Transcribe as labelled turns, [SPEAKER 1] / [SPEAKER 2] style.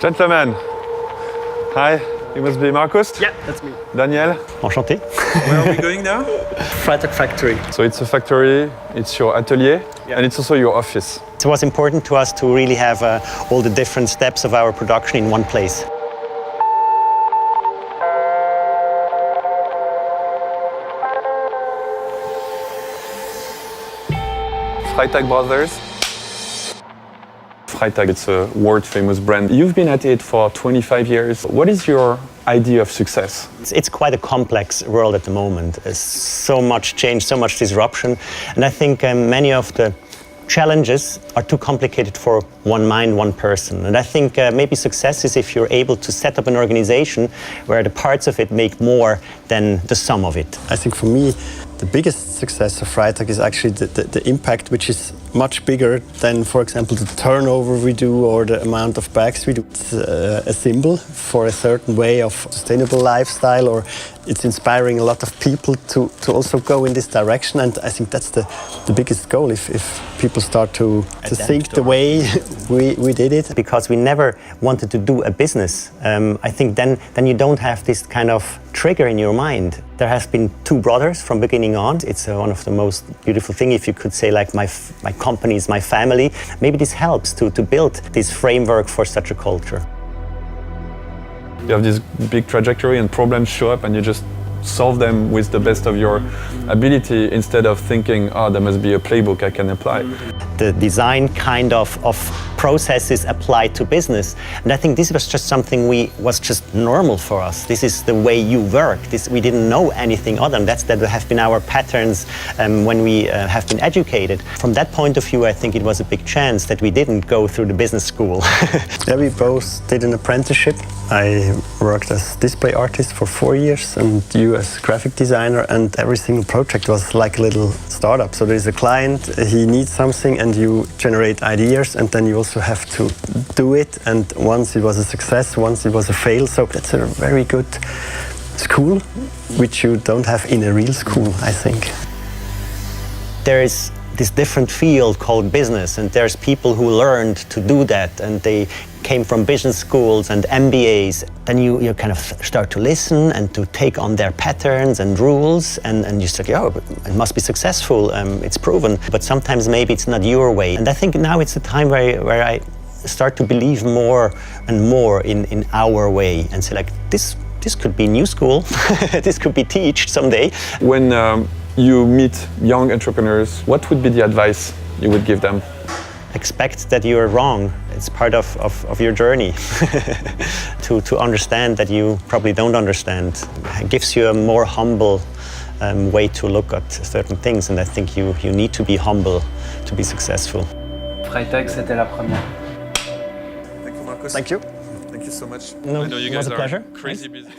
[SPEAKER 1] Gentlemen, hi, you must be Marcus?
[SPEAKER 2] Yeah, that's me.
[SPEAKER 1] Daniel?
[SPEAKER 3] Enchanté.
[SPEAKER 1] Where are we going now?
[SPEAKER 2] Freitag factory.
[SPEAKER 1] So it's a factory, it's your atelier, and it's also your office.
[SPEAKER 3] It was important to us to really have all the different steps of our production in one place.
[SPEAKER 1] Freitag Brothers. Freitag, it's a world-famous brand. You've been at it for 25 years. What is your idea of success?
[SPEAKER 3] It's quite a complex world at the moment. There's so much change, so much disruption. And I think many of the challenges are too complicated for one mind, one person. And I think maybe success is if you're able to set up an organization where the parts of it make more than the sum of it.
[SPEAKER 4] I think for me, the biggest success of Freitag is actually the impact, which is much bigger than, for example, the turnover we do or the amount of bags we do. It's a symbol for a certain way of sustainable lifestyle, or it's inspiring a lot of people to also go in this direction. And I think that's the biggest goal, if people start to think the way we did it.
[SPEAKER 3] Because we never wanted to do a business, I think then you don't have this kind of trigger in your mind. There has been two brothers from beginning on. It's one of the most beautiful things, if you could say, like my company is my family. Maybe this helps to build this framework for such a culture.
[SPEAKER 1] You have this big trajectory and problems show up and you just solve them with the best of your ability instead of thinking, oh, there must be a playbook I can apply.
[SPEAKER 3] The design kind of processes applied to business. And I think this was just something was just normal for us. This is the way you work. We didn't know anything other than that have been our patterns when we have been educated. From that point of view, I think it was a big chance that we didn't go through the business school.
[SPEAKER 4] Yeah, we both did an apprenticeship. I worked as display artist for 4 years and you as graphic designer, and every single project was like a little startup. So there's a client, he needs something and you generate ideas, and then you also have to do it. And once it was a success, once it was a fail. So that's a very good school, which you don't have in a real school, I think.
[SPEAKER 3] There is this different field called business, and there's people who learned to do that, and they came from business schools and MBAs. Then you kind of start to listen and to take on their patterns and rules, and you start, oh, it must be successful, it's proven. But sometimes maybe it's not your way. And I think now it's a time where I start to believe more and more in our way and say, like, this could be new school, this could be teach someday.
[SPEAKER 1] When you meet young entrepreneurs, what would be the advice you would give them?
[SPEAKER 3] Expect that you are wrong. It's part of your journey. to understand that you probably don't understand. It gives you a more humble way to look at certain things, and I think you need to be humble to be successful.
[SPEAKER 2] Freitag, c'était la première.
[SPEAKER 1] Thank you, Marcus.
[SPEAKER 4] Thank you.
[SPEAKER 1] Thank you so much.
[SPEAKER 3] No,
[SPEAKER 1] I know you
[SPEAKER 3] it was
[SPEAKER 1] guys
[SPEAKER 3] a
[SPEAKER 1] are
[SPEAKER 3] pleasure.
[SPEAKER 1] crazy busy.